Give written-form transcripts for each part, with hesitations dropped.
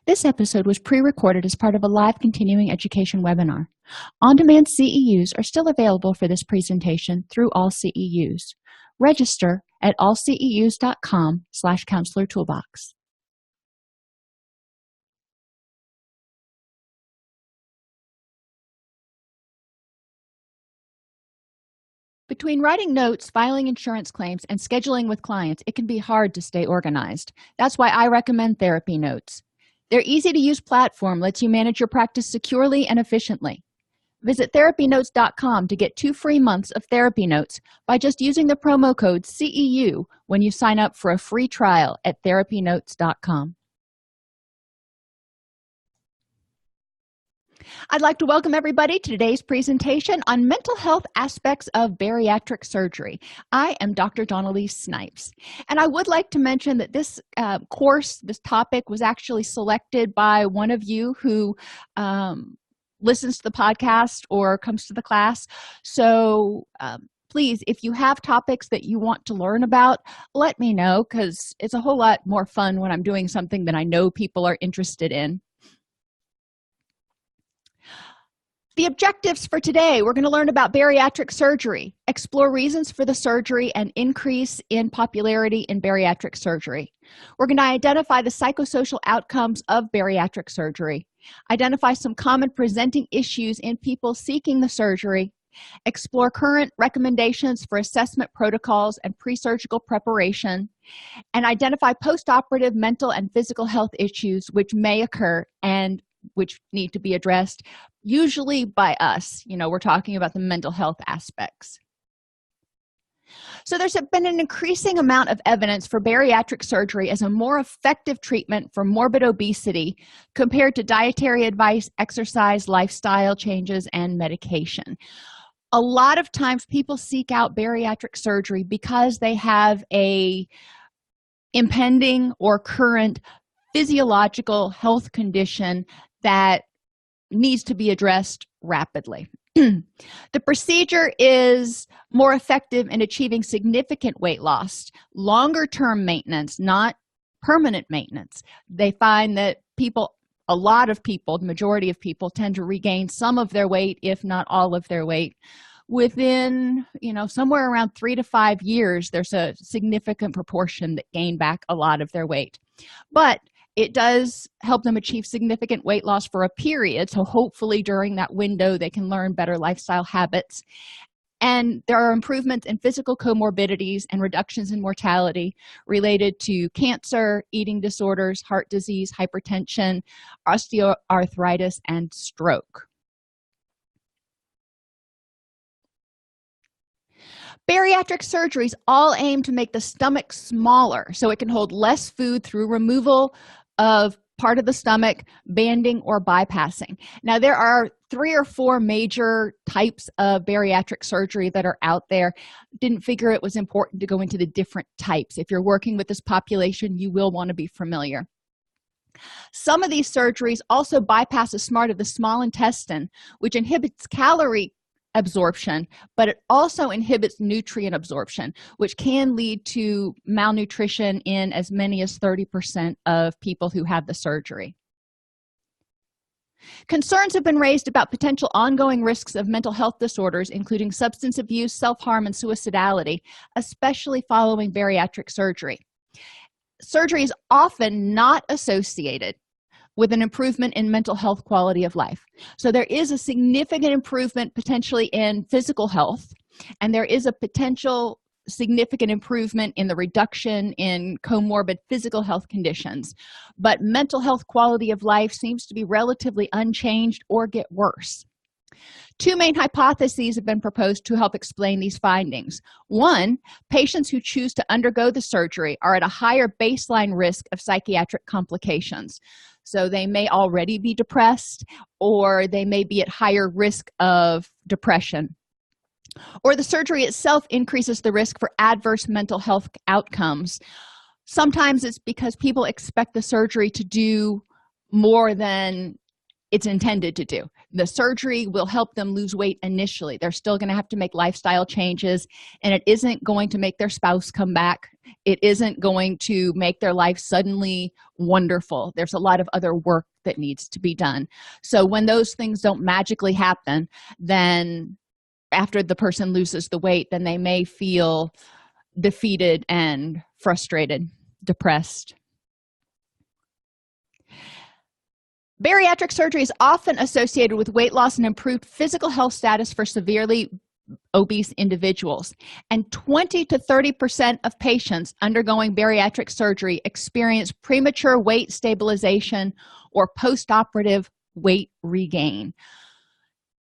This episode was pre-recorded as part of a live continuing education webinar. On-demand CEUs are still available for this presentation through AllCEUs. Register at allceus.com/counselor toolbox. Between writing notes, filing insurance claims, and scheduling with clients, it can be hard to stay organized. That's why I recommend Therapy Notes. Their easy-to-use platform lets you manage your practice securely and efficiently. Visit therapynotes.com to get 2 free months of Therapy Notes by just using the promo code CEU when you sign up for a free trial at therapynotes.com. I'd like to welcome everybody to today's presentation on mental health aspects of bariatric surgery. I am Dr. Dawnalise Snipes, and I would like to mention that this this topic was actually selected by one of you who listens to the podcast or comes to the class. So please, if you have topics that you want to learn about, let me know, because it's a whole lot more fun when I'm doing something that I know people are interested in. The objectives for today: we're going to learn about bariatric surgery, explore reasons for the surgery and increase in popularity in bariatric surgery. We're going to identify the psychosocial outcomes of bariatric surgery, identify some common presenting issues in people seeking the surgery, explore current recommendations for assessment protocols and pre-surgical preparation, and identify post-operative mental and physical health issues which may occur and which need to be addressed, usually by us. We're talking about the mental health aspects. So there's been an increasing amount of evidence for bariatric surgery as a more effective treatment for morbid obesity compared to dietary advice, exercise, lifestyle changes, and medication. A lot of times people seek out bariatric surgery because they have a impending or current physiological health condition that needs to be addressed rapidly. The procedure is more effective in achieving significant weight loss, longer-term maintenance, not permanent maintenance. They find that a lot of people, the majority of people, tend to regain some of their weight, if not all of their weight. Within, somewhere around 3 to 5 years, there's a significant proportion that gain back a lot of their weight. But it does help them achieve significant weight loss for a period, so hopefully during that window they can learn better lifestyle habits. And there are improvements in physical comorbidities and reductions in mortality related to cancer, eating disorders, heart disease, hypertension, osteoarthritis, and stroke. Bariatric surgeries all aim to make the stomach smaller so it can hold less food through removal of part of the stomach, banding, or bypassing. Now, there are 3 or 4 major types of bariatric surgery that are out there. Didn't figure it was important to go into the different types. If you're working with this population, you will want to be familiar. Some of these surgeries also bypass a part of the small intestine, which inhibits calorie absorption, but it also inhibits nutrient absorption, which can lead to malnutrition in as many as 30% of people who have the surgery. Concerns have been raised about potential ongoing risks of mental health disorders, including substance abuse, self-harm, and suicidality, especially following bariatric surgery. Surgery is often not associated with an improvement in mental health quality of life. So there is a significant improvement potentially in physical health, and there is a potential significant improvement in the reduction in comorbid physical health conditions. But mental health quality of life seems to be relatively unchanged or get worse. 2 main hypotheses have been proposed to help explain these findings. 1, patients who choose to undergo the surgery are at a higher baseline risk of psychiatric complications. So they may already be depressed, or they may be at higher risk of depression. Or the surgery itself increases the risk for adverse mental health outcomes. Sometimes it's because people expect the surgery to do more than it's intended to do. The surgery will help them lose weight initially. They're still going to have to make lifestyle changes, and it isn't going to make their spouse come back. It isn't going to make their life suddenly wonderful. There's a lot of other work that needs to be done. So when those things don't magically happen, then after the person loses the weight, then they may feel defeated and frustrated, depressed. Bariatric surgery is often associated with weight loss and improved physical health status for severely obese individuals. And 20 to 30% of patients undergoing bariatric surgery experience premature weight stabilization or post-operative weight regain.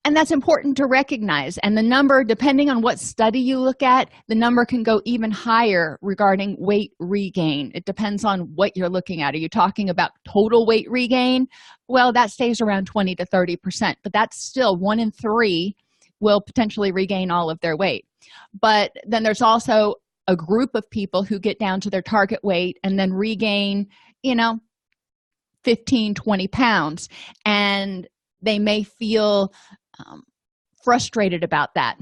And that's important to recognize. And the number, depending on what study you look at, the number can go even higher regarding weight regain. It depends on what you're looking at. Are you talking about total weight regain? Well, that stays around 20 to 30%, but that's still 1 in 3 will potentially regain all of their weight. But then there's also a group of people who get down to their target weight and then regain, 15, 20 pounds. And they may feel frustrated about that,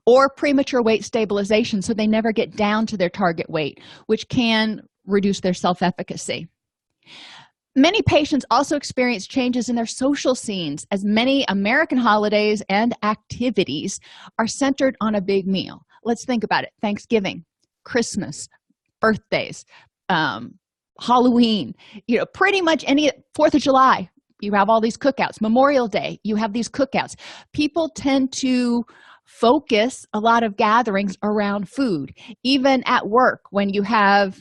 or premature weight stabilization, so they never get down to their target weight, which can reduce their self-efficacy. Many patients also experience changes in their social scenes, as many American holidays and activities are centered on a big meal. Let's think about it. Thanksgiving, Christmas, birthdays, Halloween, pretty much any 4th of July. You have all these cookouts. Memorial Day, you have these cookouts. People tend to focus a lot of gatherings around food. Even at work, when you have,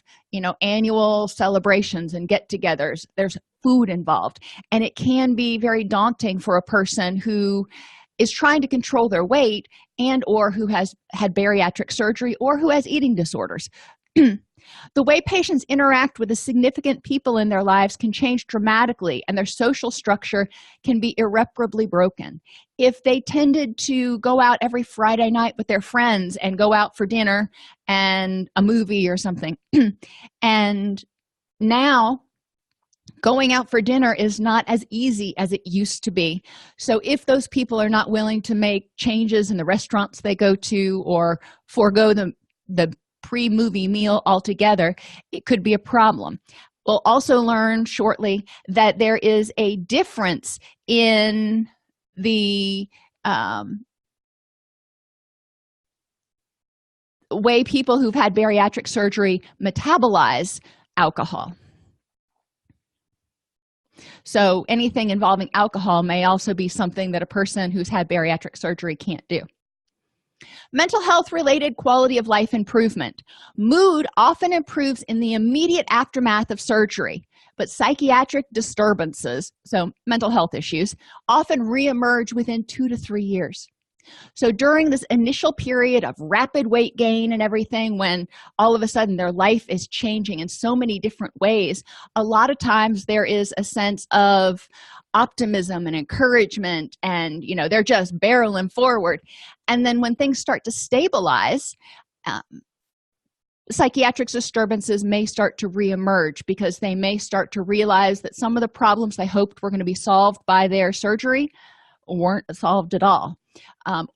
annual celebrations and get-togethers, there's food involved. And it can be very daunting for a person who is trying to control their weight and or who has had bariatric surgery or who has eating disorders. The way patients interact with the significant people in their lives can change dramatically, and their social structure can be irreparably broken. If they tended to go out every Friday night with their friends and go out for dinner and a movie or something, and now going out for dinner is not as easy as it used to be. So if those people are not willing to make changes in the restaurants they go to or forego the pre-movie meal altogether, it could be a problem. We'll also learn shortly that there is a difference in the way people who've had bariatric surgery metabolize alcohol. So anything involving alcohol may also be something that a person who's had bariatric surgery can't do. Mental health related quality of life improvement. Mood often improves in the immediate aftermath of surgery, but psychiatric disturbances, so mental health issues, often reemerge within 2 to 3 years. So during this initial period of rapid weight gain and everything, when all of a sudden their life is changing in so many different ways, a lot of times there is a sense of optimism and encouragement, and they're just barreling forward. And then when things start to stabilize, psychiatric disturbances may start to reemerge because they may start to realize that some of the problems they hoped were going to be solved by their surgery weren't solved at all.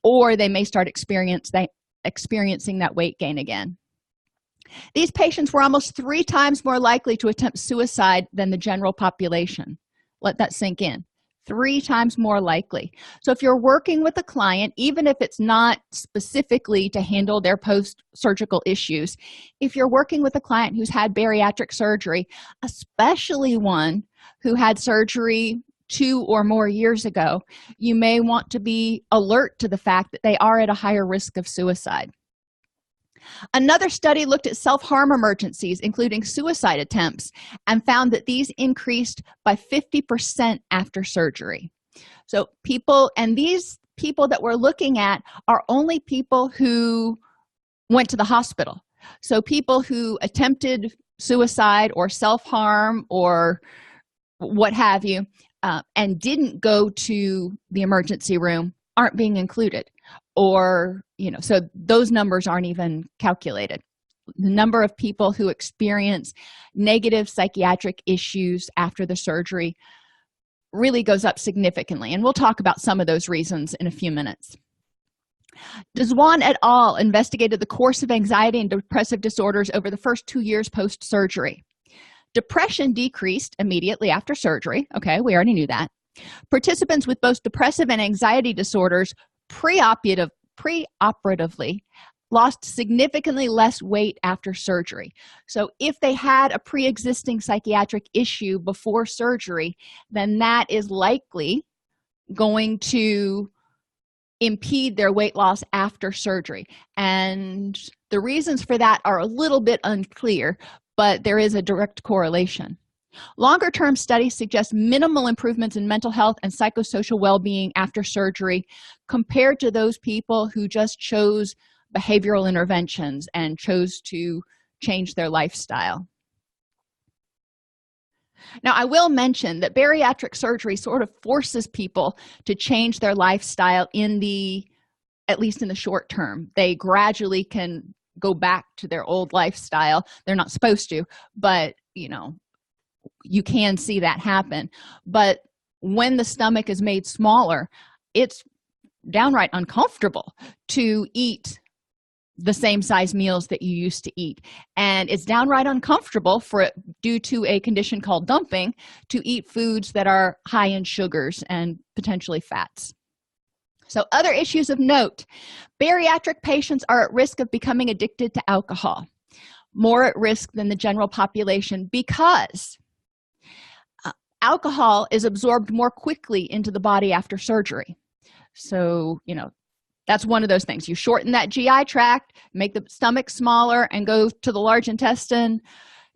Or they may start experiencing that weight gain again. These patients were almost 3 times more likely to attempt suicide than the general population. Let that sink in. 3 times more likely. So if you're working with a client, even if it's not specifically to handle their post-surgical issues, if you're working with a client who's had bariatric surgery, especially one who had surgery 2 or more years ago, you may want to be alert to the fact that they are at a higher risk of suicide. Another study looked at self-harm emergencies, including suicide attempts, and found that these increased by 50% after surgery. So these people that we're looking at are only people who went to the hospital. So people who attempted suicide or self-harm or what have you, and didn't go to the emergency room aren't being included. Or, so those numbers aren't even calculated. The number of people who experience negative psychiatric issues after the surgery really goes up significantly, and we'll talk about some of those reasons in a few minutes. Deswan et al. Investigated the course of anxiety and depressive disorders over the first 2 years post-surgery. Depression decreased immediately after surgery. Okay, we already knew that. Participants with both depressive and anxiety disorders preoperatively lost significantly less weight after surgery. So if they had a pre-existing psychiatric issue before surgery, then that is likely going to impede their weight loss after surgery. And the reasons for that are a little bit unclear, but there is a direct correlation. Longer-term studies suggest minimal improvements in mental health and psychosocial well-being after surgery compared to those people who just chose behavioral interventions and chose to change their lifestyle. Now, I will mention that bariatric surgery sort of forces people to change their lifestyle at least in the short term. They gradually can go back to their old lifestyle. They're not supposed to, but you can see that happen. But when the stomach is made smaller, it's downright uncomfortable to eat the same size meals that you used to eat, and it's downright uncomfortable due to a condition called dumping, to eat foods that are high in sugars and potentially fats. So other issues of note: bariatric patients are at risk of becoming addicted to alcohol, more at risk than the general population, because alcohol is absorbed more quickly into the body after surgery. So that's one of those things. You shorten that GI tract, make the stomach smaller, and go to the large intestine.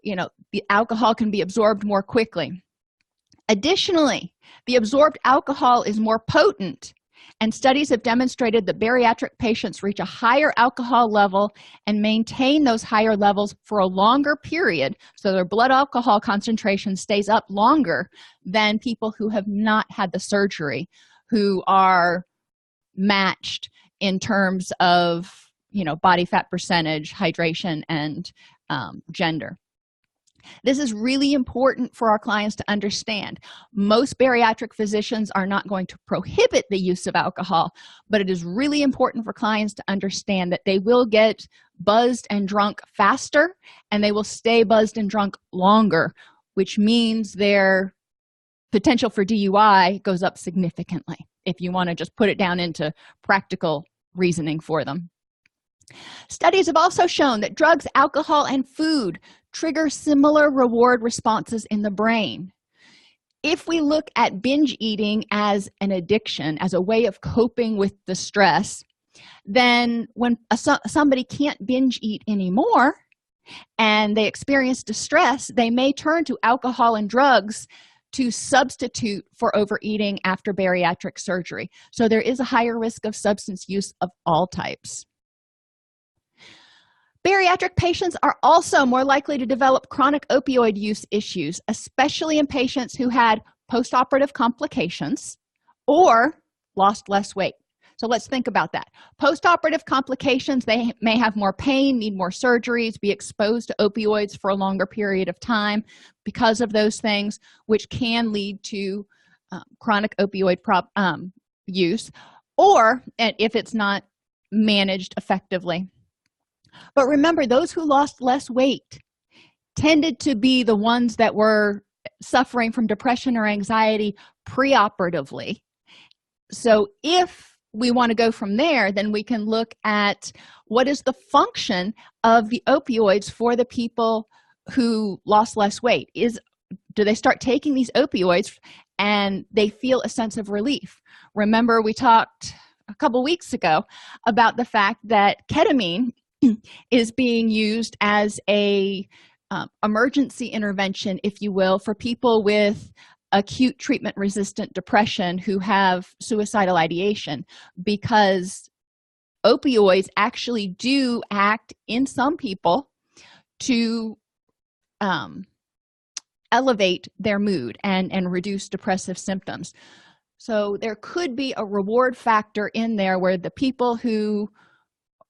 The alcohol can be absorbed more quickly. Additionally, the absorbed alcohol is more potent, and studies have demonstrated that bariatric patients reach a higher alcohol level and maintain those higher levels for a longer period, so their blood alcohol concentration stays up longer than people who have not had the surgery, who are matched in terms of body fat percentage, hydration, and gender. This is really important for our clients to understand. Most bariatric physicians are not going to prohibit the use of alcohol, but it is really important for clients to understand that they will get buzzed and drunk faster, and they will stay buzzed and drunk longer, which means their potential for DUI goes up significantly, if you want to just put it down into practical reasoning for them. Studies have also shown that drugs, alcohol, and food trigger similar reward responses in the brain. If we look at binge eating as an addiction, as a way of coping with the stress, then when somebody can't binge eat anymore and they experience distress, they may turn to alcohol and drugs to substitute for overeating after bariatric surgery. So there is a higher risk of substance use of all types. Bariatric patients are also more likely to develop chronic opioid use issues, especially in patients who had postoperative complications or lost less weight. So let's think about that. Postoperative complications, they may have more pain, need more surgeries, be exposed to opioids for a longer period of time because of those things, which can lead to chronic opioid use, or if it's not managed effectively. But remember, those who lost less weight tended to be the ones that were suffering from depression or anxiety preoperatively. So if we want to go from there, then we can look at what is the function of the opioids for the people who lost less weight. Do they start taking these opioids and they feel a sense of relief? Remember, we talked a couple weeks ago about the fact that ketamine is being used as a emergency intervention, if you will, for people with acute treatment-resistant depression who have suicidal ideation, because opioids actually do act in some people to elevate their mood and reduce depressive symptoms. So there could be a reward factor in there where the people who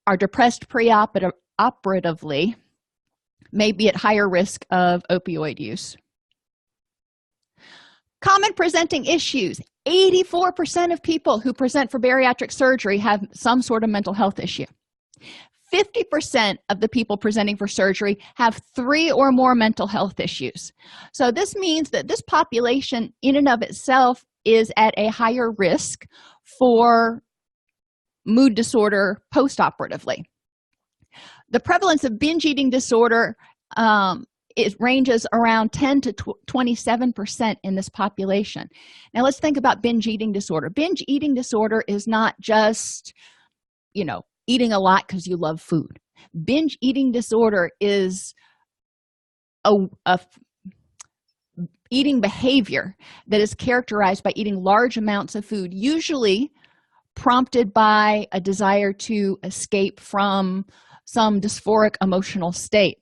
are depressed preoperatively may be at higher risk of opioid use. Common presenting issues. 84% of people who present for bariatric surgery have some sort of mental health issue. 50% of the people presenting for surgery have 3 or more mental health issues. So this means that this population in and of itself is at a higher risk for mood disorder postoperatively. The prevalence of binge eating disorder it ranges around 10 to 27% in this population. Now let's think about binge eating disorder. Binge eating disorder is not just, eating a lot because you love food. Binge eating disorder is a eating behavior that is characterized by eating large amounts of food, usually prompted by a desire to escape from some dysphoric emotional state.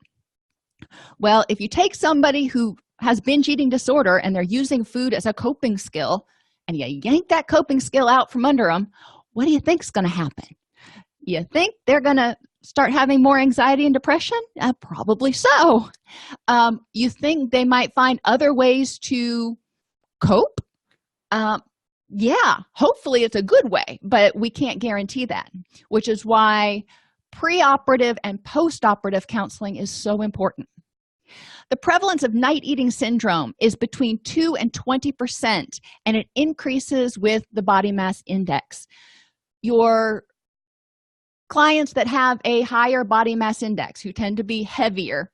Well, if you take somebody who has binge eating disorder and they're using food as a coping skill and you yank that coping skill out from under them, what do you think is going to happen? You think they're going to start having more anxiety and depression? Probably so. You think they might find other ways to cope? Yeah, hopefully it's a good way, but we can't guarantee that, which is why preoperative and postoperative counseling is so important. The prevalence of night eating syndrome is between 2 and 20%, and it increases with the body mass index. Your clients that have a higher body mass index, who tend to be heavier,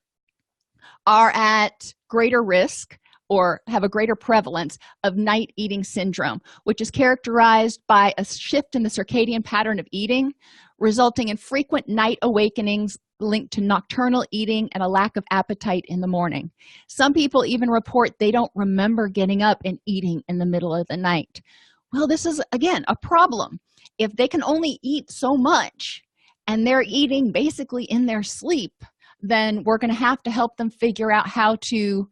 are at greater risk or have a greater prevalence of night eating syndrome, which is characterized by a shift in the circadian pattern of eating, resulting in frequent night awakenings linked to nocturnal eating and a lack of appetite in the morning. Some people even report they don't remember getting up and eating in the middle of the night. Well, this is, again, a problem. If they can only eat so much and they're eating basically in their sleep, then we're going to help them figure out how to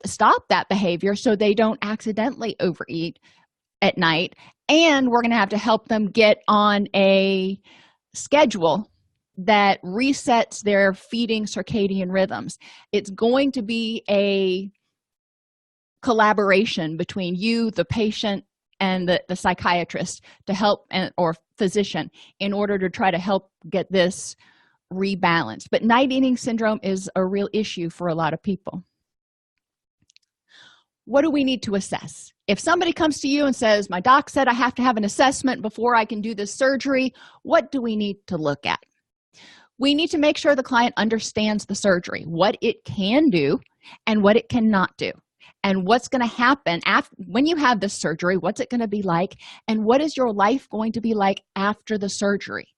stop that behavior so they don't accidentally overeat at night. And we're going to help them get on a schedule that resets their feeding circadian rhythms. It's going to be a collaboration between you, the patient, and the psychiatrist to help, or physician, in order to try to help get this rebalanced. But night eating syndrome is a real issue for a lot of people. What do we need to assess? If somebody comes to you and says, my doc said I have to have an assessment before I can do this surgery, what do we need to look at? We need to make sure the client understands the surgery, what it can do and what it cannot do, and what's going to happen when you have this surgery. What's it going to be like, and what is your life going to be like after the surgery?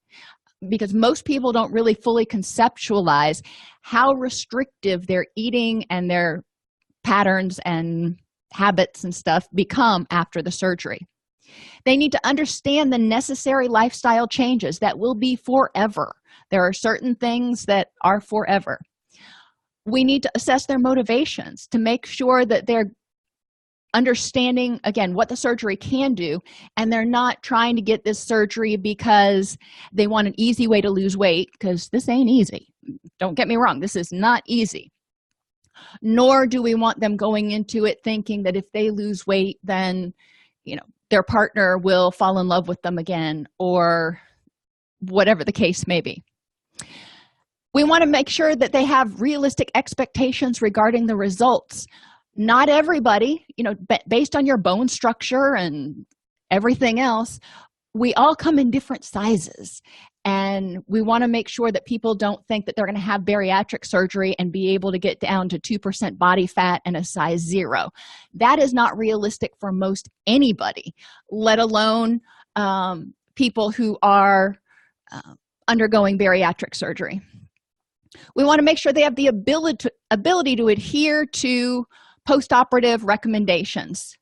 Because most people don't really fully conceptualize how restrictive their eating and their patterns and habits and stuff become after the surgery. They need to understand the necessary lifestyle changes that will be forever. There are certain things that are forever. We need to assess their motivations to make sure that they're understanding, again, what the surgery can do, and they're not trying to get this surgery because they want an easy way to lose weight, because this ain't easy. Don't get me wrong, this is not easy. Nor do we want them going into it thinking that if they lose weight, then their partner will fall in love with them again, or whatever the case may be. We want to make sure that they have realistic expectations regarding the results. Not everybody, based on your bone structure and everything else, we all come in different sizes. And we want to make sure that people don't think that they're going to have bariatric surgery and be able to get down to 2% body fat and a size 0. That is not realistic for most anybody, let alone people who are undergoing bariatric surgery. We want to make sure they have the ability to adhere to postoperative recommendations.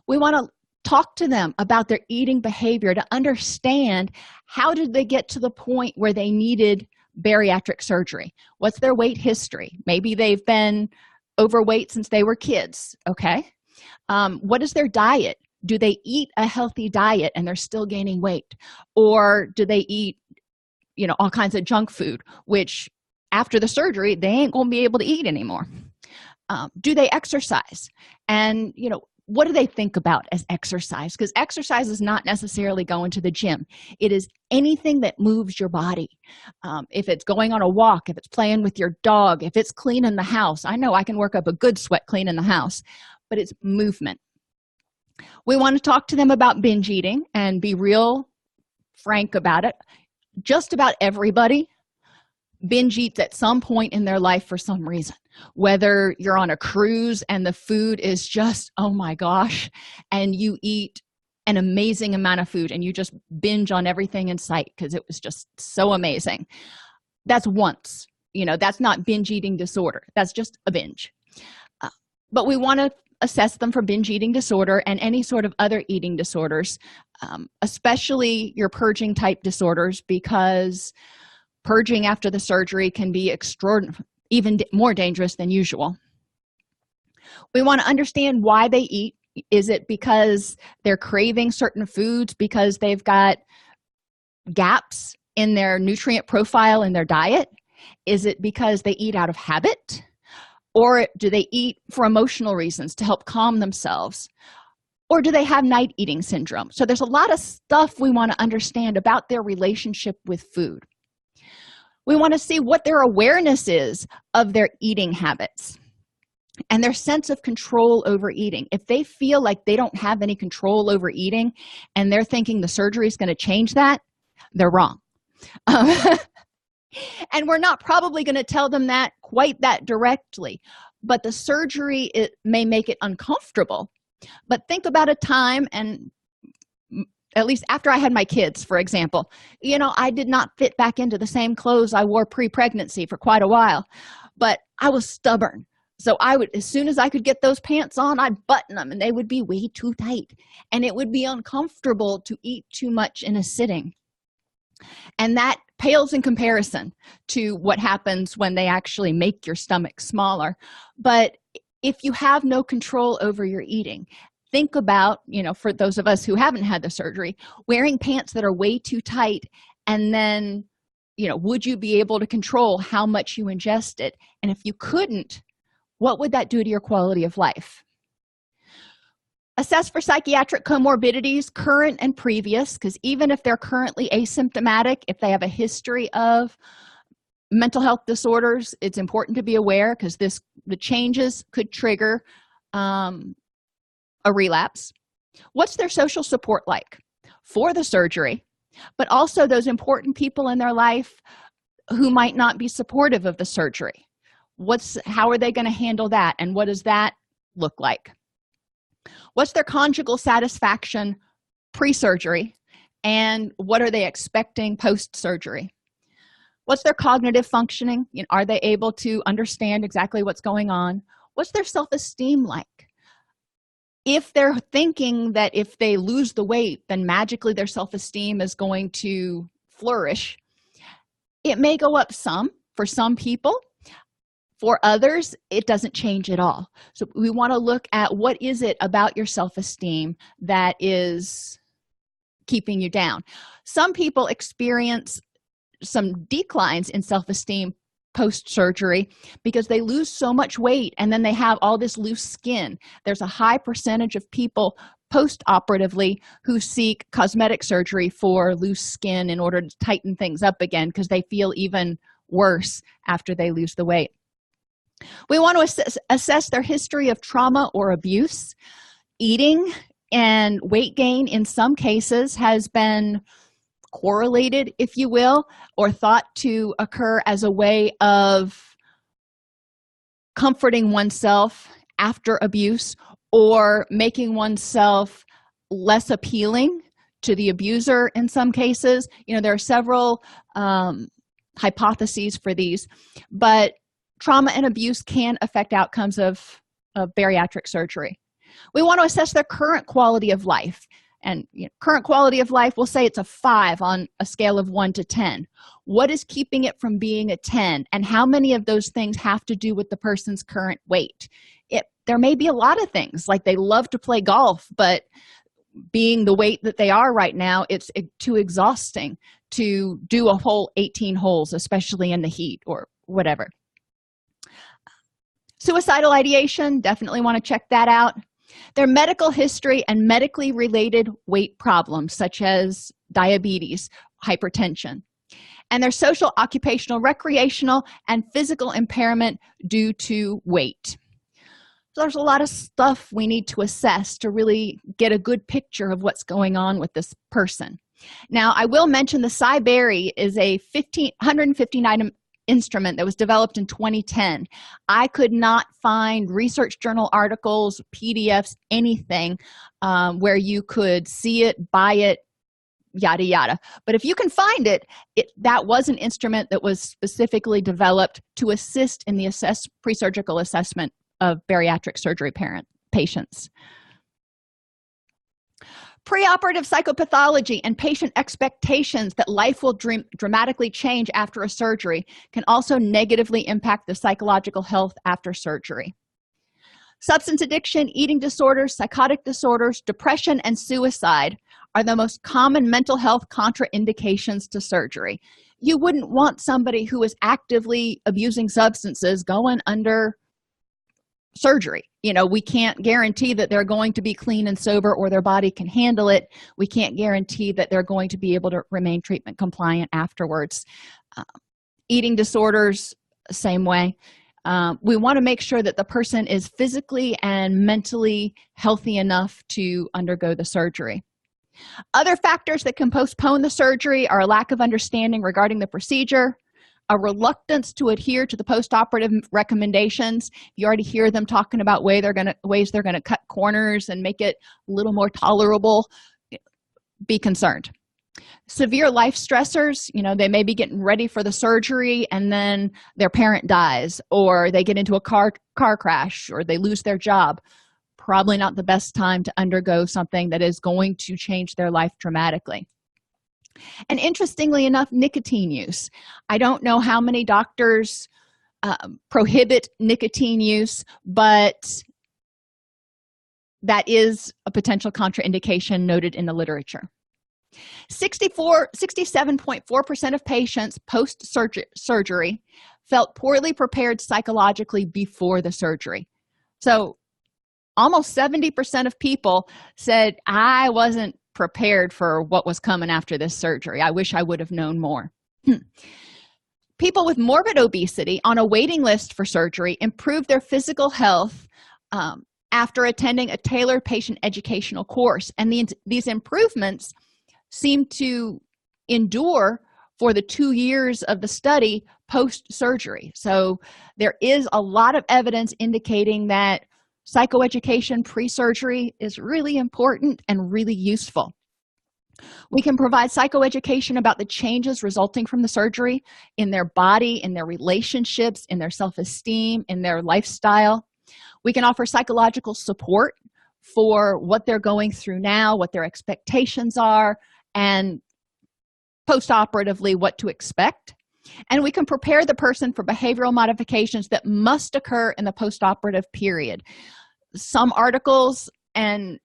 We want to talk to them about their eating behavior to understand how did they get to the point where they needed bariatric surgery. What's their weight history? Maybe they've been overweight since they were kids. Okay. What is their diet? Do they eat a healthy diet and they're still gaining weight? Or do they eat, all kinds of junk food, which after the surgery, they ain't going to be able to eat anymore? Do they exercise? And what do they think about as exercise? Because exercise is not necessarily going to the gym. It is anything that moves your body. If it's going on a walk, if it's playing with your dog, if it's cleaning the house. I know I can work up a good sweat cleaning the house, but it's movement. We want to talk to them about binge eating and be real frank about it. Just about everybody binge eats at some point in their life for some reason. Whether you're on a cruise and the food is just, oh my gosh, and you eat an amazing amount of food and you just binge on everything in sight because it was just so amazing. That's once. That's not binge eating disorder. That's just a binge. But we want to assess them for binge eating disorder and any sort of other eating disorders, especially your purging type disorders, because purging after the surgery can be even more dangerous than usual. We want to understand why they eat. Is it because they're craving certain foods because they've got gaps in their nutrient profile in their diet? Is it because they eat out of habit? Or do they eat for emotional reasons to help calm themselves? Or do they have night eating syndrome? So there's a lot of stuff we want to understand about their relationship with food. We want to see what their awareness is of their eating habits and their sense of control over eating. If they feel like they don't have any control over eating and they're thinking the surgery is going to change that, they're wrong. And we're not probably going to tell them that quite that directly, but the surgery, it may make it uncomfortable. But think about a time, and at least after I had my kids, for example, I did not fit back into the same clothes I wore pre-pregnancy for quite a while, but I was stubborn. So I would, as soon as I could get those pants on, I'd button them and they would be way too tight. And it would be uncomfortable to eat too much in a sitting. And that pales in comparison to what happens when they actually make your stomach smaller. But if you have no control over your eating, think about, for those of us who haven't had the surgery, wearing pants that are way too tight, and then, would you be able to control how much you ingested? And if you couldn't, what would that do to your quality of life? Assess for psychiatric comorbidities, current and previous, because even if they're currently asymptomatic, if they have a history of mental health disorders, it's important to be aware because the changes could trigger a relapse. What's their social support like for the surgery, but also those important people in their life who might not be supportive of the surgery? How are they going to handle that, and what does that look like? What's their conjugal satisfaction pre-surgery, and what are they expecting post-surgery? What's their cognitive functioning? Are they able to understand exactly what's going on? What's their self-esteem like? If they're thinking that if they lose the weight, then magically their self-esteem is going to flourish, it may go up some for some people. For others, it doesn't change at all. So we want to look at what is it about your self-esteem that is keeping you down. Some people experience some declines in self-esteem post-surgery because they lose so much weight and then they have all this loose skin. There's a high percentage of people post-operatively who seek cosmetic surgery for loose skin in order to tighten things up again because they feel even worse after they lose the weight. We want to assess their history of trauma or abuse. Eating and weight gain in some cases has been correlated, if you will, or thought to occur as a way of comforting oneself after abuse or making oneself less appealing to the abuser in some cases. There are several hypotheses for these, but trauma and abuse can affect outcomes of bariatric surgery. We want to assess their current quality of life. And current quality of life, we'll say it's a 5 on a scale of 1 to 10. What is keeping it from being a 10? And how many of those things have to do with the person's current weight? There may be a lot of things, like they love to play golf, but being the weight that they are right now, it's too exhausting to do a whole 18 holes, especially in the heat or whatever. Suicidal ideation, definitely want to check that out. Their medical history and medically related weight problems such as diabetes, hypertension, and their social, occupational, recreational, and physical impairment due to weight. So there's a lot of stuff we need to assess to really get a good picture of what's going on with this person. Now, I will mention the SciBari is a 159 instrument that was developed in 2010. I could not find research journal articles, PDFs, anything where you could see it, buy it, yada yada. But if you can find it, that was an instrument that was specifically developed to assist in the pre-surgical assessment of bariatric surgery patients. Preoperative psychopathology and patient expectations that life will dramatically change after a surgery can also negatively impact the psychological health after surgery. Substance addiction, eating disorders, psychotic disorders, depression, and suicide are the most common mental health contraindications to surgery. You wouldn't want somebody who is actively abusing substances going under surgery. We can't guarantee that they're going to be clean and sober or their body can handle it. We can't guarantee that they're going to be able to remain treatment compliant afterwards. Eating disorders, same way. We want to make sure that the person is physically and mentally healthy enough to undergo the surgery. Other factors that can postpone the surgery are a lack of understanding regarding the procedure, a reluctance to adhere to the postoperative recommendations. You already hear them talking about ways they're going to cut corners and make it a little more tolerable. Be concerned. Severe life stressors, they may be getting ready for the surgery and then their parent dies, or they get into a car crash, or they lose their job. Probably not the best time to undergo something that is going to change their life dramatically. And interestingly enough, nicotine use. I don't know how many doctors prohibit nicotine use, but that is a potential contraindication noted in the literature. 67.4% of patients post-surgery felt poorly prepared psychologically before the surgery. So almost 70% of people said, I wasn't prepared for what was coming after this surgery. I wish I would have known more. People with morbid obesity on a waiting list for surgery improved their physical health after attending a tailored patient educational course. And these improvements seem to endure for the 2 years of the study post-surgery. So there is a lot of evidence indicating that psychoeducation pre-surgery is really important and really useful. We can provide psychoeducation about the changes resulting from the surgery in their body, in their relationships, in their self-esteem, in their lifestyle. We can offer psychological support for what they're going through now, what their expectations are, and post-operatively what to expect. And we can prepare the person for behavioral modifications that must occur in the post-operative period. Some articles and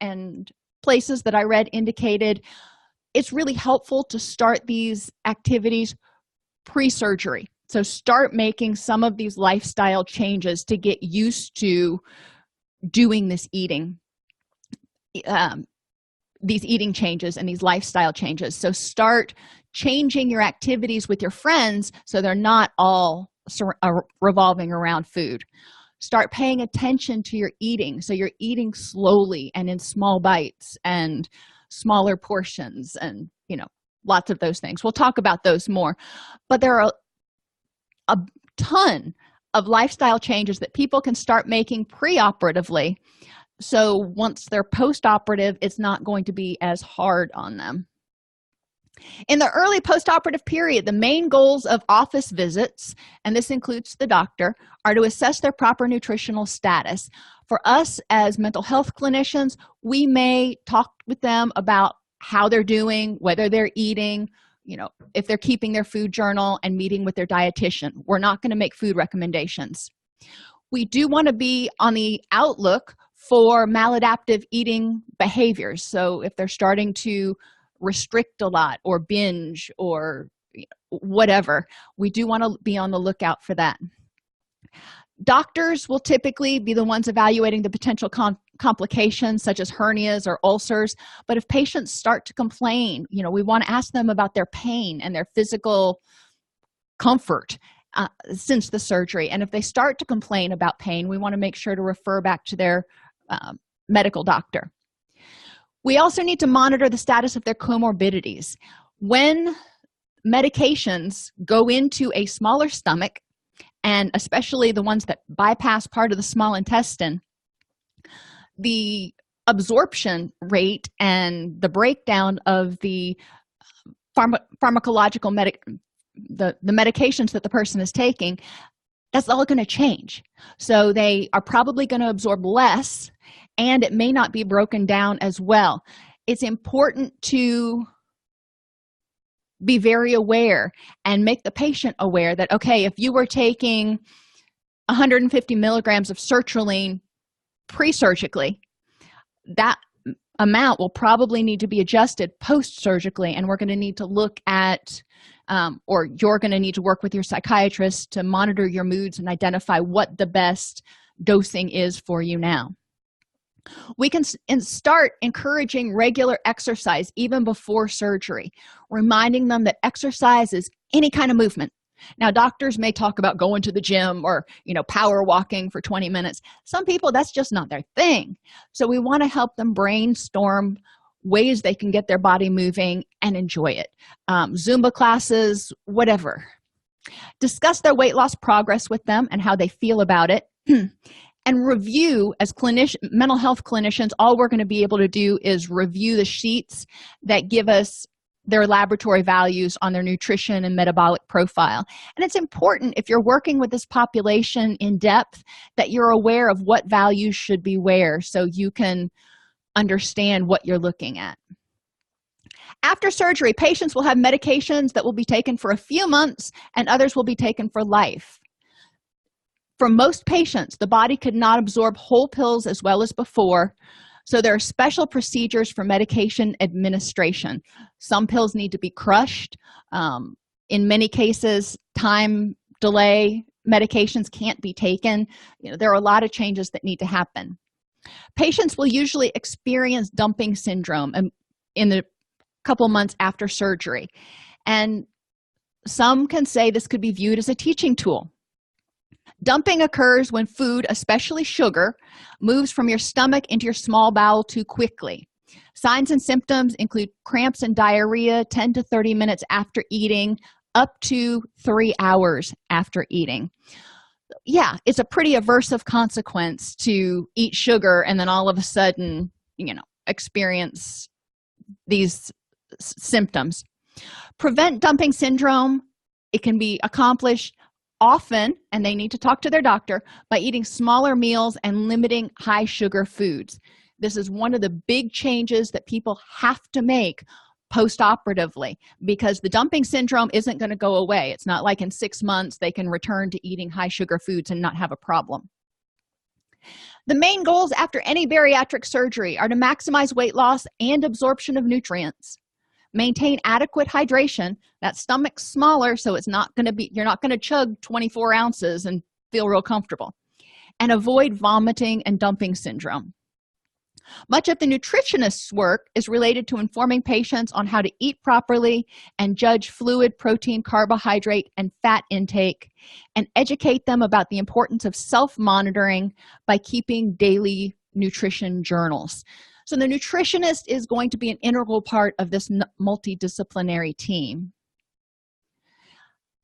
places that I read indicated it's really helpful to start these activities pre-surgery. So start making some of these lifestyle changes to get used to doing this eating, these eating changes and these lifestyle changes. So start changing your activities with your friends so they're not all revolving around food. Start paying attention to your eating, so you're eating slowly and in small bites and smaller portions, and lots of those things. We'll talk about those more, but there are a ton of lifestyle changes that people can start making pre-operatively, so once they're post-operative, it's not going to be as hard on them. In the early post-operative period, the main goals of office visits, and this includes the doctor, are to assess their proper nutritional status. For us as mental health clinicians, we may talk with them about how they're doing, whether they're eating, if they're keeping their food journal, and meeting with their dietitian. We're not going to make food recommendations. We do want to be on the outlook for maladaptive eating behaviors. So if they're starting to restrict a lot or binge or whatever, we do want to be on the lookout for that. Doctors will typically be the ones evaluating the potential complications such as hernias or ulcers. But if patients start to complain, we want to ask them about their pain and their physical comfort since the surgery. And if they start to complain about pain, we want to make sure to refer back to their medical doctor. We also need to monitor the status of their comorbidities. When medications go into a smaller stomach, and especially the ones that bypass part of the small intestine, the absorption rate and the breakdown of the pharmacological the medications that the person is taking, that's all going to change. So they are probably going to absorb less, and it may not be broken down as well. It's important to be very aware and make the patient aware that, okay, if you were taking 150 milligrams of sertraline pre-surgically, that amount will probably need to be adjusted post-surgically, and we're going to need to look at or you're going to need to work with your psychiatrist to monitor your moods and identify what the best dosing is for you now. We can start encouraging regular exercise even before surgery, reminding them that exercise is any kind of movement. Now, doctors may talk about going to the gym or, power walking for 20 minutes. Some people, that's just not their thing. So we want to help them brainstorm ways they can get their body moving and enjoy it. Zumba classes, whatever. Discuss their weight loss progress with them and how they feel about it. And review, as mental health clinicians, all we're going to be able to do is review the sheets that give us their laboratory values on their nutrition and metabolic profile. And it's important, if you're working with this population in depth, that you're aware of what values should be where, so you can understand what you're looking at. After surgery, patients will have medications that will be taken for a few months, and others will be taken for life. For most patients, the body could not absorb whole pills as well as before, so there are special procedures for medication administration. Some pills need to be crushed. In many cases, time delay medications can't be taken. There are a lot of changes that need to happen. Patients will usually experience dumping syndrome in the couple months after surgery, and some can say this could be viewed as a teaching tool. Dumping occurs when food, especially sugar, moves from your stomach into your small bowel too quickly. Signs and symptoms include cramps and diarrhea 10 to 30 minutes after eating, up to 3 hours after eating. Yeah, it's a pretty aversive consequence to eat sugar and then all of a sudden, experience these symptoms. Prevent dumping syndrome. It can be accomplished often, and they need to talk to their doctor, by eating smaller meals and limiting high sugar foods. This is one of the big changes that people have to make post-operatively, because the dumping syndrome isn't going to go away. It's not like in 6 months they can return to eating high sugar foods and not have a problem. The main goals after any bariatric surgery are to maximize weight loss and absorption of nutrients, maintain adequate hydration. That stomach's smaller, so you're not going to chug 24 ounces and feel real comfortable, and avoid vomiting and dumping syndrome. Much of the nutritionist's work is related to informing patients on how to eat properly and judge fluid, protein, carbohydrate, and fat intake, and educate them about the importance of self-monitoring by keeping daily nutrition journals. So the nutritionist is going to be an integral part of this multidisciplinary team.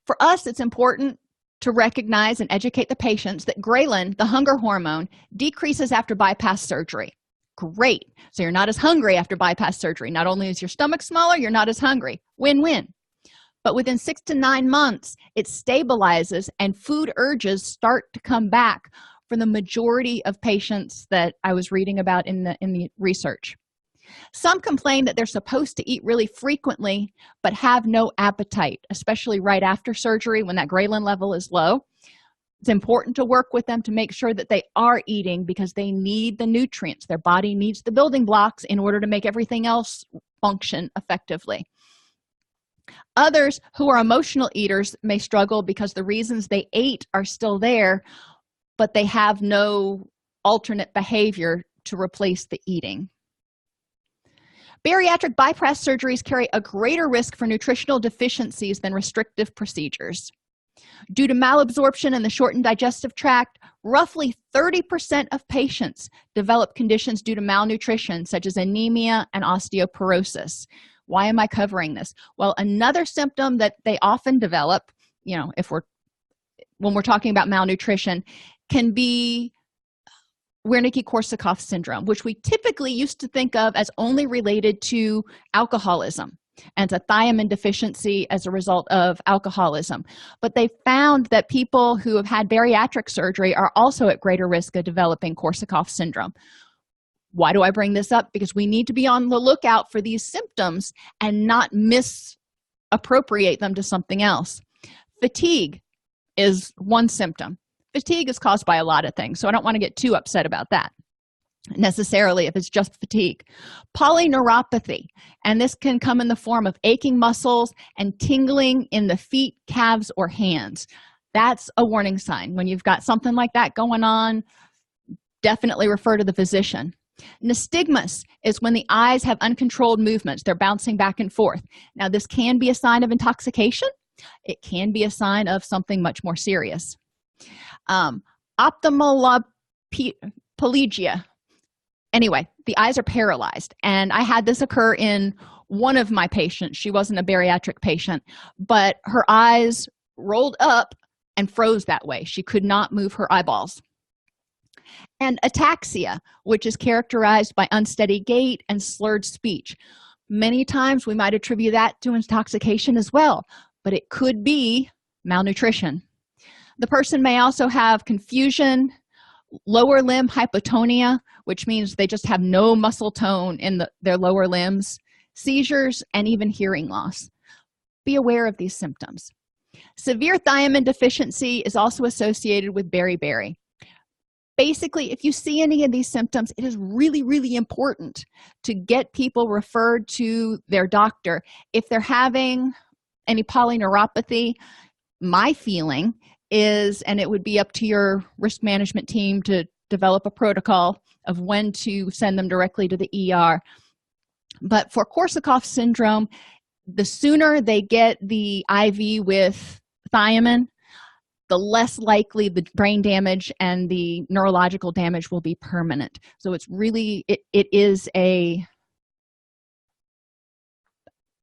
For us, it's important to recognize and educate the patients that ghrelin, the hunger hormone, decreases after bypass surgery. Great. So you're not as hungry after bypass surgery. Not only is your stomach smaller, you're not as hungry. Win-win. But within 6 to 9 months, it stabilizes and food urges start to come back for the majority of patients that I was reading about in the research. Some complain that they're supposed to eat really frequently but have no appetite, especially right after surgery when that ghrelin level is low. It's important to work with them to make sure that they are eating, because they need the nutrients. Their body needs the building blocks in order to make everything else function effectively. Others who are emotional eaters may struggle because the reasons they ate are still there, but they have no alternate behavior to replace the eating. Bariatric bypass surgeries carry a greater risk for nutritional deficiencies than restrictive procedures. Due to malabsorption in the shortened digestive tract, roughly 30% of patients develop conditions due to malnutrition, such as anemia and osteoporosis. Why am I covering this? Well, another symptom that they often develop, when we're talking about malnutrition, can be Wernicke-Korsakoff syndrome, which we typically used to think of as only related to alcoholism and a thiamine deficiency as a result of alcoholism. But they found that people who have had bariatric surgery are also at greater risk of developing Korsakoff syndrome. Why do I bring this up? Because we need to be on the lookout for these symptoms and not misappropriate them to something else. Fatigue is one symptom. Fatigue is caused by a lot of things, so I don't want to get too upset about that necessarily if it's just fatigue. Polyneuropathy, and this can come in the form of aching muscles and tingling in the feet, calves, or hands. That's a warning sign. When you've got something like that going on, definitely refer to the physician. Nystagmus is when the eyes have uncontrolled movements. They're bouncing back and forth. Now, this can be a sign of intoxication. It can be a sign of something much more serious. Ophthalmoplegia. Anyway, the eyes are paralyzed, and I had this occur in one of my patients. She wasn't a bariatric patient, but her eyes rolled up and froze that way. She could not move her eyeballs. And ataxia, which is characterized by unsteady gait and slurred speech. Many times we might attribute that to intoxication as well, but it could be malnutrition. The person may also have confusion, lower limb hypotonia, which means they just have no muscle tone in their lower limbs, seizures, and even hearing loss. Be aware of these symptoms. Severe thiamine deficiency is also associated with beriberi. Basically, if you see any of these symptoms, it is really, really important to get people referred to their doctor. If they're having any polyneuropathy, my feeling is, and it would be up to your risk management team to develop a protocol of when to send them directly to the ER. But for Korsakoff syndrome, the sooner they get the IV with thiamine, the less likely the brain damage and the neurological damage will be permanent. So it's really, it is a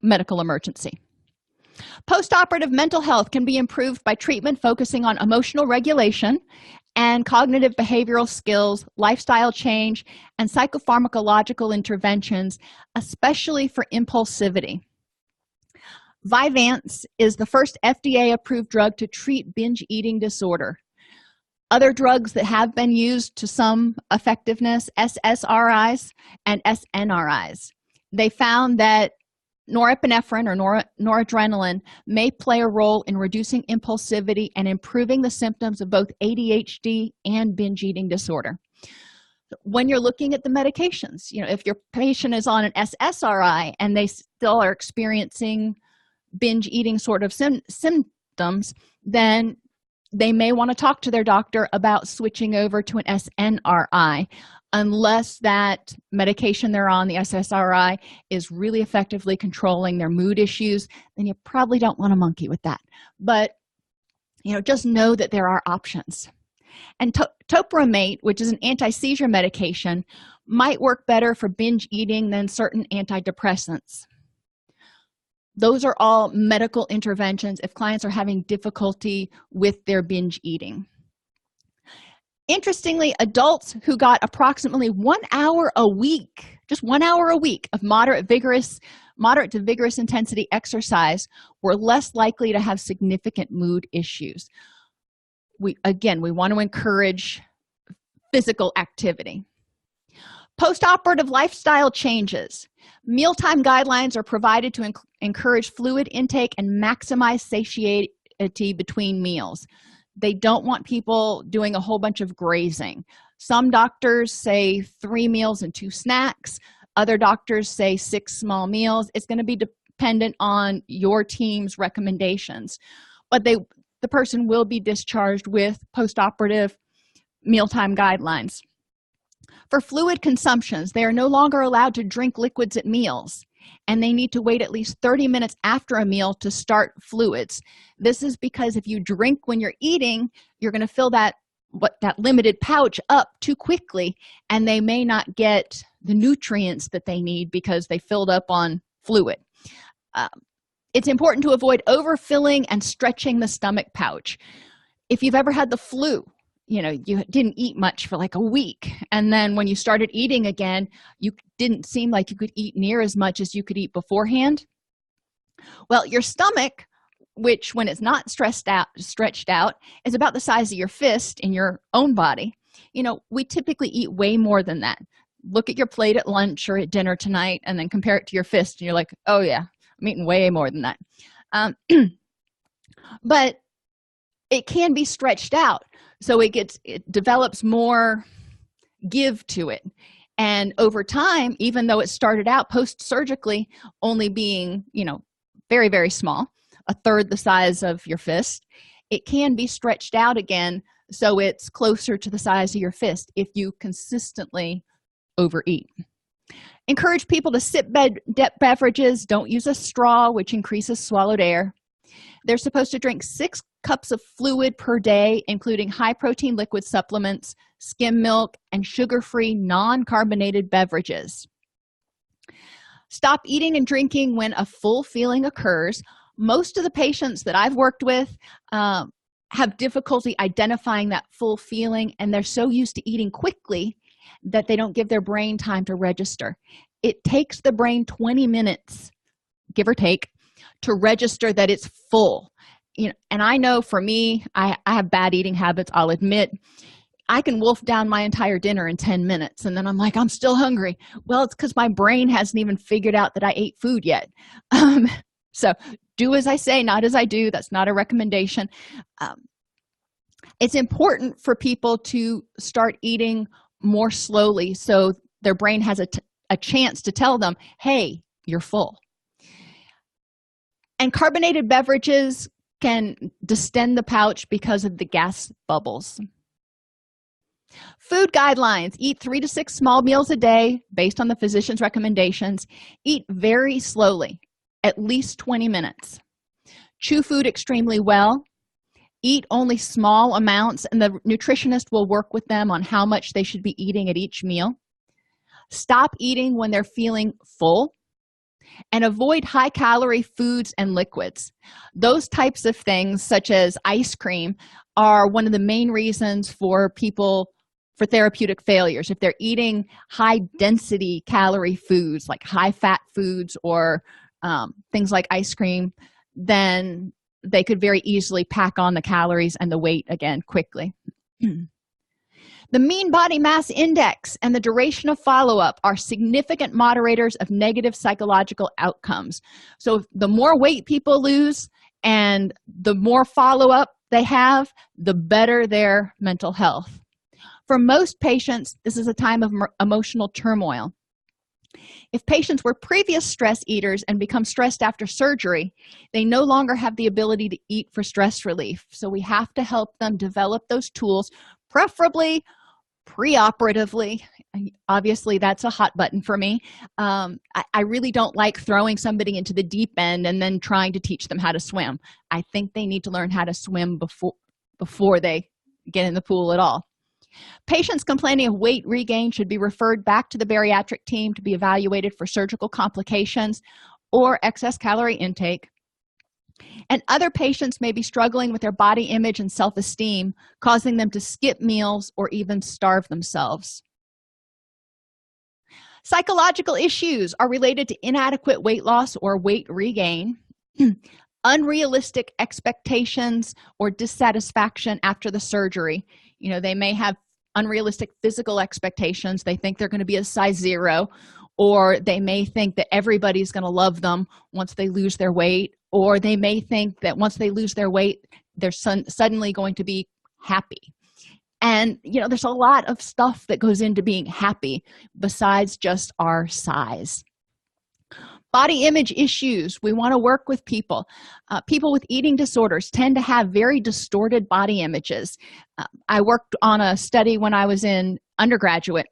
medical emergency. Postoperative mental health can be improved by treatment focusing on emotional regulation and cognitive behavioral skills, lifestyle change, and psychopharmacological interventions, especially for impulsivity. Vyvanse is the first FDA-approved drug to treat binge eating disorder. Other drugs that have been used to some effectiveness, SSRIs and SNRIs. They found that norepinephrine or noradrenaline may play a role in reducing impulsivity and improving the symptoms of both ADHD and binge eating disorder. When you're looking at the medications, if your patient is on an SSRI and they still are experiencing binge eating sort of symptoms, then they may want to talk to their doctor about switching over to an SNRI. Unless that medication they're on, the SSRI, is really effectively controlling their mood issues, then you probably don't want to monkey with that. But, just know that there are options. And topiramate, which is an anti-seizure medication, might work better for binge eating than certain antidepressants. Those are all medical interventions if clients are having difficulty with their binge eating. Interestingly, adults who got approximately 1 hour a week, just 1 hour a week of moderate to vigorous intensity exercise were less likely to have significant mood issues. We want to encourage physical activity. Postoperative lifestyle changes. Mealtime guidelines are provided to encourage fluid intake and maximize satiety between meals. They don't want people doing a whole bunch of grazing. Some doctors say 3 meals and 2 snacks. Other doctors say 6 small meals. It's going to be dependent on your team's recommendations. But the person will be discharged with postoperative mealtime guidelines. For fluid consumptions, they are no longer allowed to drink liquids at meals, and they need to wait at least 30 minutes after a meal to start fluids. This is because if you drink when you're eating, you're going to fill that limited pouch up too quickly, and they may not get the nutrients that they need because they filled up on fluid. It's important to avoid overfilling and stretching the stomach pouch. If you've ever had the flu, you didn't eat much for like a week, and then when you started eating again, you didn't seem like you could eat near as much as you could eat beforehand. Well, your stomach, which when it's not stretched out, is about the size of your fist in your own body. We typically eat way more than that. Look at your plate at lunch or at dinner tonight and then compare it to your fist, and you're like, oh yeah, I'm eating way more than that. But it can be stretched out, so it develops more give to it. And over time, even though it started out post-surgically only being, very, very small, a third the size of your fist, it can be stretched out again so it's closer to the size of your fist if you consistently overeat. Encourage people to sip beverages. Don't use a straw, which increases swallowed air. They're supposed to drink 6 cups of fluid per day, including high-protein liquid supplements, skim milk, and sugar-free non-carbonated beverages. Stop eating and drinking when a full feeling occurs. Most of the patients that I've worked with have difficulty identifying that full feeling, and they're so used to eating quickly that they don't give their brain time to register. It takes the brain 20 minutes, give or take, to register that it's full. And I know for me, I have bad eating habits, I'll admit. I can wolf down my entire dinner in 10 minutes, and then I'm like, I'm still hungry. Well, it's because my brain hasn't even figured out that I ate food yet. So do as I say, not as I do. That's not a recommendation. It's important for people to start eating more slowly so their brain has a chance to tell them, hey, you're full. And carbonated beverages can distend the pouch because of the gas bubbles. Food guidelines: eat 3 to 6 small meals a day based on the physician's recommendations. Eat very slowly, at least 20 minutes. Chew food extremely well. Eat only small amounts, and the nutritionist will work with them on how much they should be eating at each meal. Stop eating when they're feeling full, and avoid high-calorie foods and liquids. Those types of things, such as ice cream, are one of the main reasons for therapeutic failures. If they're eating high-density calorie foods, like high-fat foods or things like ice cream, then they could very easily pack on the calories and the weight again quickly. The mean body mass index and the duration of follow-up are significant moderators of negative psychological outcomes. So the more weight people lose and the more follow-up they have, the better their mental health. For most patients, this is a time of emotional turmoil. If patients were previous stress eaters and become stressed after surgery, they no longer have the ability to eat for stress relief. So we have to help them develop those tools, preferably preoperatively. Obviously, that's a hot button for me. I really don't like throwing somebody into the deep end and then trying to teach them how to swim. I think they need to learn how to swim before they get in the pool at all. Patients complaining of weight regain should be referred back to the bariatric team to be evaluated for surgical complications or excess calorie intake. And other patients may be struggling with their body image and self-esteem, causing them to skip meals or even starve themselves. Psychological issues are related to inadequate weight loss or weight regain, unrealistic expectations or dissatisfaction after the surgery. They may have unrealistic physical expectations. They think they're going to be a size 0, or they may think that everybody's going to love them once they lose their weight, or they may think that once they lose their weight, they're suddenly going to be happy. And, there's a lot of stuff that goes into being happy besides just our size. Body image issues. We want to work with people. People with eating disorders tend to have very distorted body images. I worked on a study when I was in undergraduate,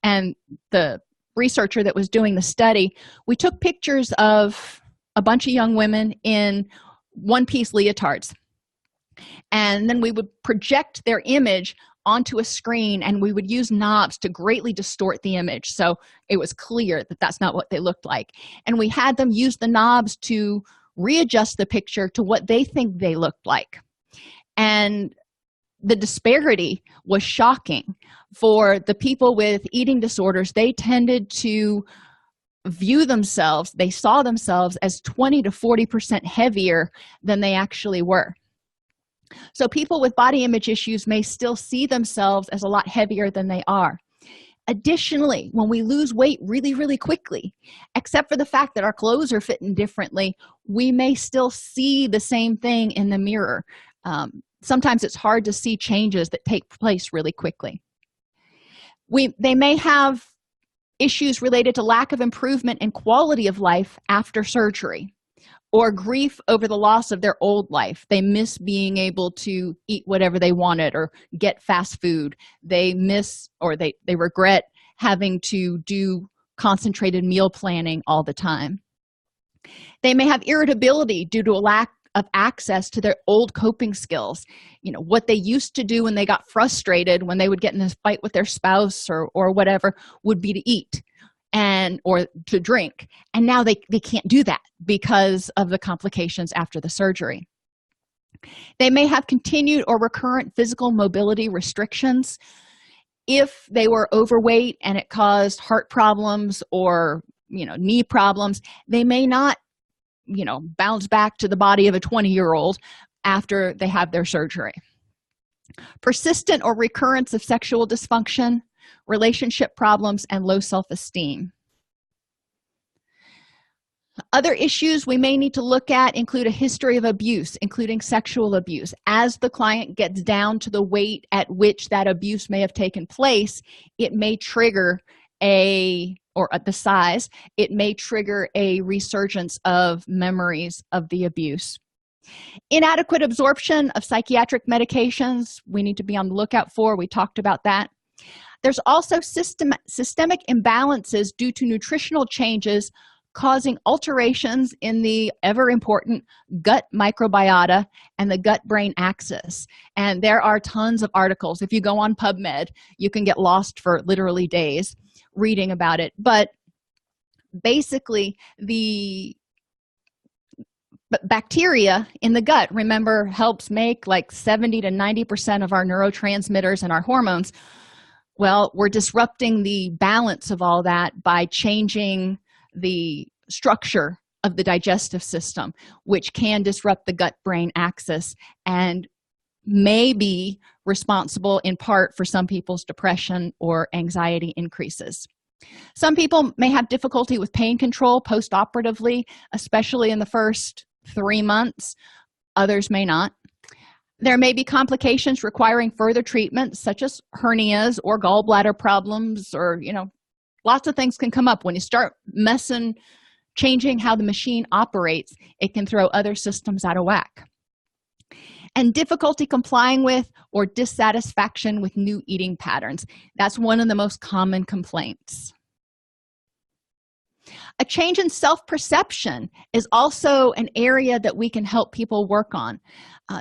and the researcher that was doing the study, we took pictures of a bunch of young women in one-piece leotards, and then we would project their image onto a screen, and we would use knobs to greatly distort the image so it was clear that that's not what they looked like. And we had them use the knobs to readjust the picture to what they think they looked like. And the disparity was shocking. For the people with eating disorders, they tended to view themselves, they saw themselves as 20 to 40% heavier than they actually were. So people with body image issues may still see themselves as a lot heavier than they are. Additionally, when we lose weight really, really quickly, except for the fact that our clothes are fitting differently, we may still see the same thing in the mirror. Sometimes it's hard to see changes that take place really quickly. They may have issues related to lack of improvement in quality of life after surgery, or grief over the loss of their old life. They miss being able to eat whatever they wanted or get fast food. They miss or they regret having to do concentrated meal planning all the time. They may have irritability due to a lack of access to their old coping skills. What they used to do when they got frustrated, when they would get in this fight with their spouse or whatever, would be to eat or to drink. And now they can't do that because of the complications after the surgery. They may have continued or recurrent physical mobility restrictions. If they were overweight and it caused heart problems or knee problems, they may not bounce back to the body of a 20-year-old after they have their surgery. Persistent or recurrence of sexual dysfunction, relationship problems, and low self-esteem. Other issues we may need to look at include a history of abuse, including sexual abuse. As the client gets down to the weight at which that abuse may have taken place, it may trigger or at the size, it may trigger a resurgence of memories of the abuse. Inadequate absorption of psychiatric medications, we need to be on the lookout for. We talked about that. There's also systemic imbalances due to nutritional changes causing alterations in the ever-important gut microbiota and the gut-brain axis. And there are tons of articles. If you go on PubMed, you can get lost for literally days reading about it. But basically, the bacteria in the gut, remember, helps make like 70 to 90% of our neurotransmitters and our hormones. Well, we're disrupting the balance of all that by changing the structure of the digestive system, which can disrupt the gut-brain axis and may be responsible in part for some people's depression or anxiety increases. Some people may have difficulty with pain control post-operatively, especially in the first 3 months. Others may not. There may be complications requiring further treatment, such as hernias or gallbladder problems, or, lots of things can come up. When you start changing how the machine operates, it can throw other systems out of whack. And difficulty complying with or dissatisfaction with new eating patterns. That's one of the most common complaints. A change in self-perception is also an area that we can help people work on.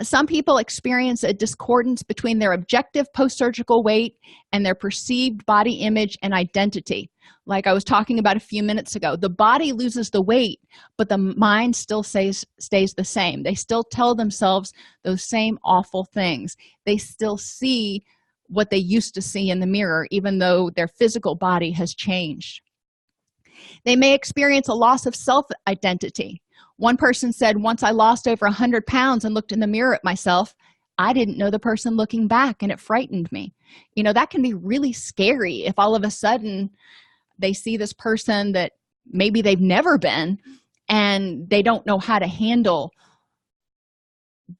Some people experience a discordance between their objective post-surgical weight and their perceived body image and identity. Like I was talking about a few minutes ago, the body loses the weight, but the mind still stays the same. They still tell themselves those same awful things. They still see what they used to see in the mirror, even though their physical body has changed. They may experience a loss of self-identity. One person said, once I lost over 100 pounds and looked in the mirror at myself, I didn't know the person looking back, and it frightened me. That can be really scary if all of a sudden they see this person that maybe they've never been, and they don't know how to handle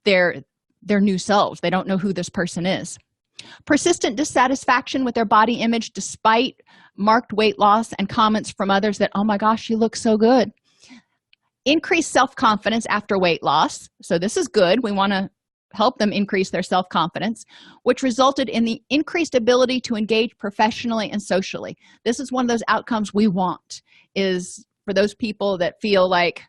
their new selves. They don't know who this person is. Persistent dissatisfaction with their body image despite marked weight loss and comments from others that, oh my gosh, you look so good. Increased self-confidence after weight loss. So this is good. We want to help them increase their self-confidence, which resulted in the increased ability to engage professionally and socially. This is one of those outcomes we want, is for those people that feel like,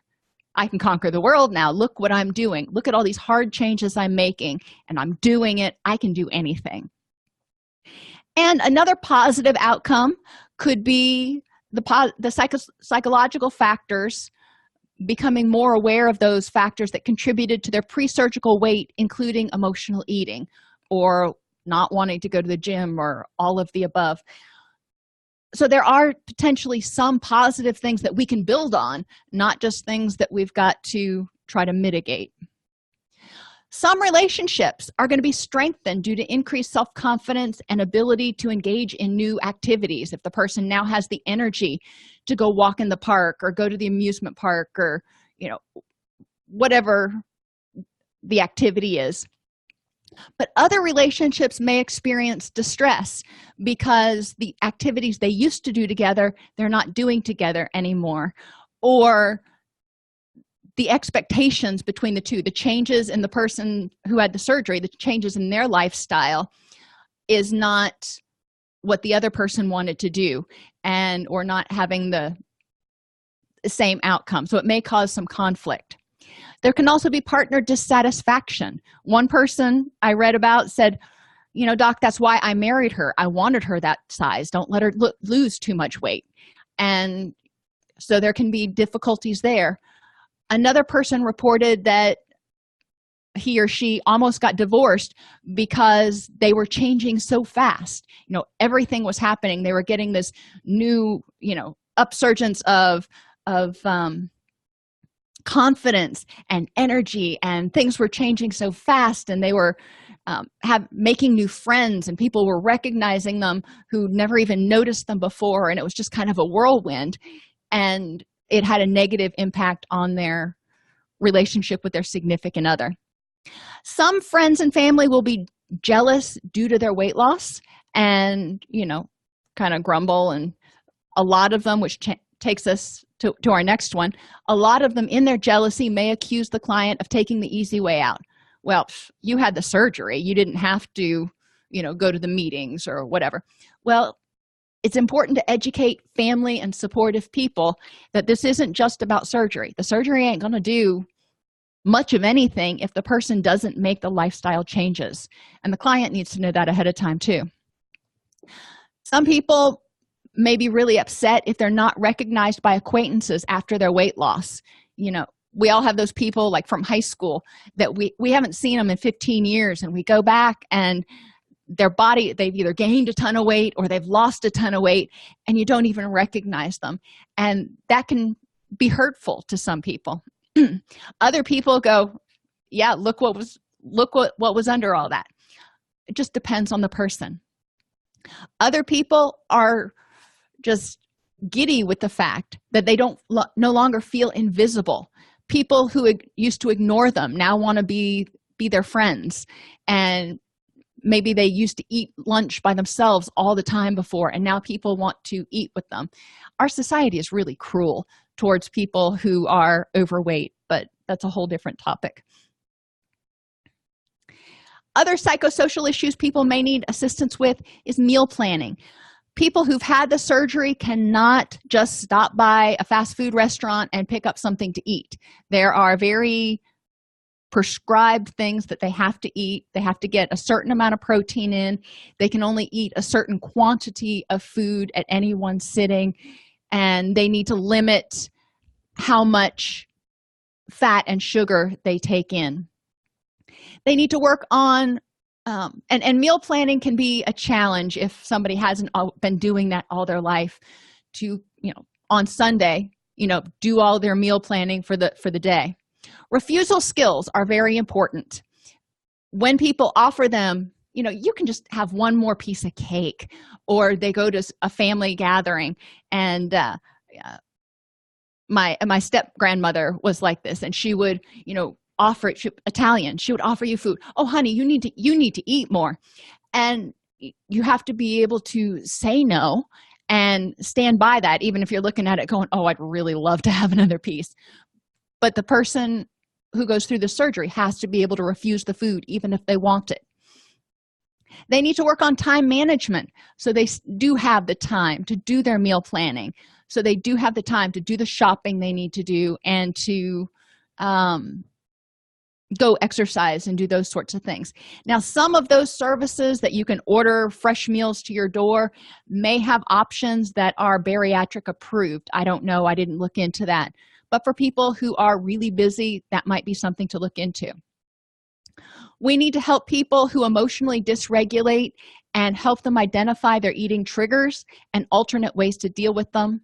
I can conquer the world now. Look what I'm doing. Look at all these hard changes I'm making, and I'm doing it. I can do anything. And another positive outcome could be the psychological factors, becoming more aware of those factors that contributed to their pre-surgical weight, including emotional eating or not wanting to go to the gym or all of the above. So there are potentially some positive things that we can build on, not just things that we've got to try to mitigate. Some relationships are going to be strengthened due to increased self-confidence and ability to engage in new activities. If the person now has the energy to go walk in the park or go to the amusement park or, whatever the activity is. But other relationships may experience distress because the activities they used to do together, they're not doing together anymore. Or the expectations between the two, the changes in the person who had the surgery, the changes in their lifestyle is not what the other person wanted to do, and or not having the same outcome. So it may cause some conflict. There can also be partner dissatisfaction. One person I read about said, doc, that's why I married her. I wanted her that size. Don't let her lose too much weight. And so there can be difficulties there. Another person reported that he or she almost got divorced because they were changing so fast. Everything was happening. They were getting this new, upsurgence of confidence and energy, and things were changing so fast, and they were making new friends, and people were recognizing them who never even noticed them before, and it was just kind of a whirlwind, and it had a negative impact on their relationship with their significant other. Some friends and family will be jealous due to their weight loss and kind of grumble, and a lot of them, which takes us to our next one, a lot of them in their jealousy may accuse the client of taking the easy way out. Well, you had the surgery, you didn't have to go to the meetings or whatever. Well, it's important to educate family and supportive people that this isn't just about surgery. The surgery ain't going to do much of anything if the person doesn't make the lifestyle changes, and the client needs to know that ahead of time too. Some people may be really upset if they're not recognized by acquaintances after their weight loss. We all have those people like from high school that we haven't seen them in 15 years, and we go back and their body, they've either gained a ton of weight or they've lost a ton of weight, and you don't even recognize them, and that can be hurtful to some people. Other people go, yeah, look what was under all that. It just depends on the person. Other people are just giddy with the fact that they no longer feel invisible. People who used to ignore them now want to be their friends, and maybe they used to eat lunch by themselves all the time before, and now people want to eat with them. Our society is really cruel towards people who are overweight, but that's a whole different topic. Other psychosocial issues people may need assistance with is meal planning. People who've had the surgery cannot just stop by a fast food restaurant and pick up something to eat. There are very prescribed things that they have to eat. They have to get a certain amount of protein in. They can only eat a certain quantity of food at any one sitting, and they need to limit how much fat and sugar they take in. They need to work on and meal planning can be a challenge if somebody hasn't been doing that all their life, to on Sunday do all their meal planning for the day. Refusal skills are very important. When people offer them, you can just have one more piece of cake, or they go to a family gathering, and my step grandmother was like this, and she would offer it. Italian, she would offer you food. Oh honey, you need to eat more, and you have to be able to say no and stand by that, even if you're looking at it going, oh, I'd really love to have another piece. but the person who goes through the surgery has to be able to refuse the food even if they want it. They need to work on time management, so they do have the time to do their meal planning, so they do have the time to do the shopping they need to do and to go exercise and do those sorts of things. Now, some of those services that you can order fresh meals to your door may have options that are bariatric approved. I don't know. I didn't look into that. But for people who are really busy, that might be something to look into. We need to help people who emotionally dysregulate and help them identify their eating triggers and alternate ways to deal with them.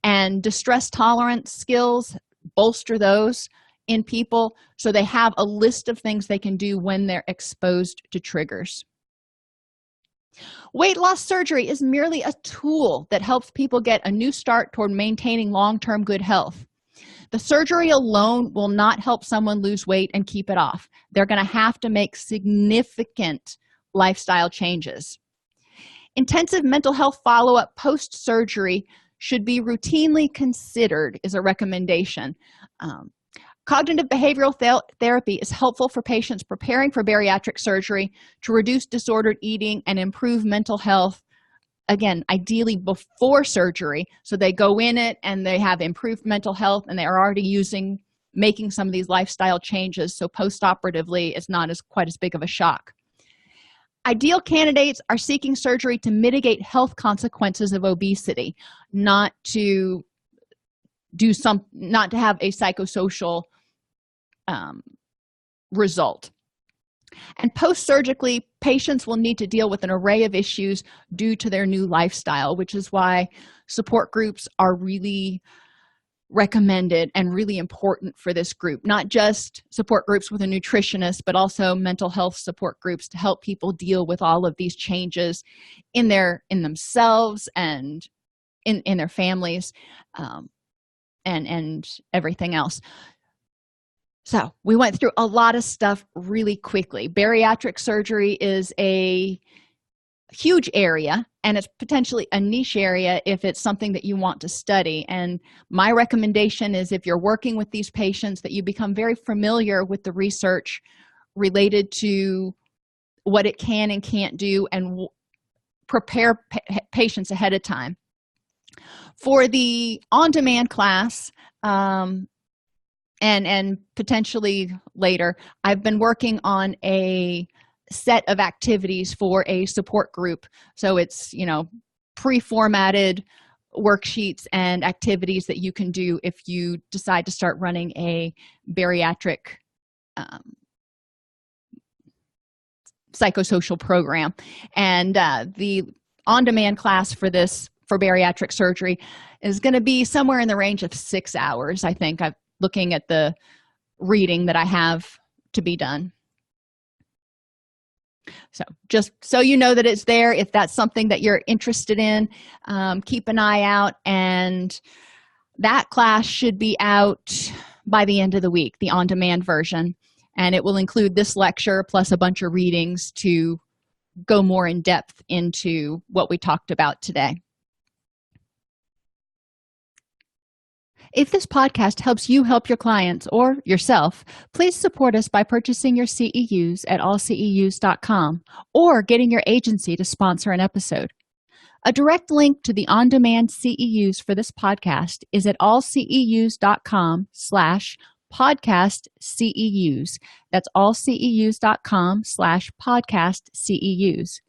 And distress tolerance skills, bolster those in people so they have a list of things they can do when they're exposed to triggers. Weight loss surgery is merely a tool that helps people get a new start toward maintaining long-term good health. The surgery alone will not help someone lose weight and keep it off. They're going to have to make significant lifestyle changes. Intensive mental health follow-up post-surgery should be routinely considered, is a recommendation. Cognitive behavioral therapy is helpful for patients preparing for bariatric surgery to reduce disordered eating and improve mental health, again, ideally before surgery, so they go in it and they have improved mental health and they are already making some of these lifestyle changes, so post-operatively it's not quite as big of a shock. Ideal candidates are seeking surgery to mitigate health consequences of obesity, not to have a psychosocial result. And post-surgically, patients will need to deal with an array of issues due to their new lifestyle, which is why support groups are really recommended and really important for this group. Not just support groups with a nutritionist, but also mental health support groups to help people deal with all of these changes in themselves and in their families, and everything else. So we went through a lot of stuff really quickly. Bariatric surgery is a huge area, and it's potentially a niche area if it's something that you want to study. And my recommendation is, if you're working with these patients, that you become very familiar with the research related to what it can and can't do, and prepare patients ahead of time. For the on-demand class, and potentially later, I've been working on a set of activities for a support group. So it's, pre-formatted worksheets and activities that you can do if you decide to start running a bariatric psychosocial program. And the on-demand class for bariatric surgery is going to be somewhere in the range of 6 hours. I think I'm looking at the reading that I have to be done. So just so you know that it's there, if that's something that you're interested in, keep an eye out. And that class should be out by the end of the week, the on-demand version. And it will include this lecture plus a bunch of readings to go more in depth into what we talked about today. If this podcast helps you help your clients or yourself, please support us by purchasing your CEUs at allceus.com or getting your agency to sponsor an episode. A direct link to the on-demand CEUs for this podcast is at allceus.com/podcast CEUs. That's allceus.com/podcast CEUs.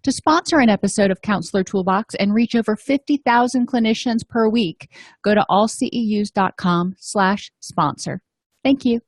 To sponsor an episode of Counselor Toolbox and reach over 50,000 clinicians per week, go to allceus.com/sponsor. Thank you.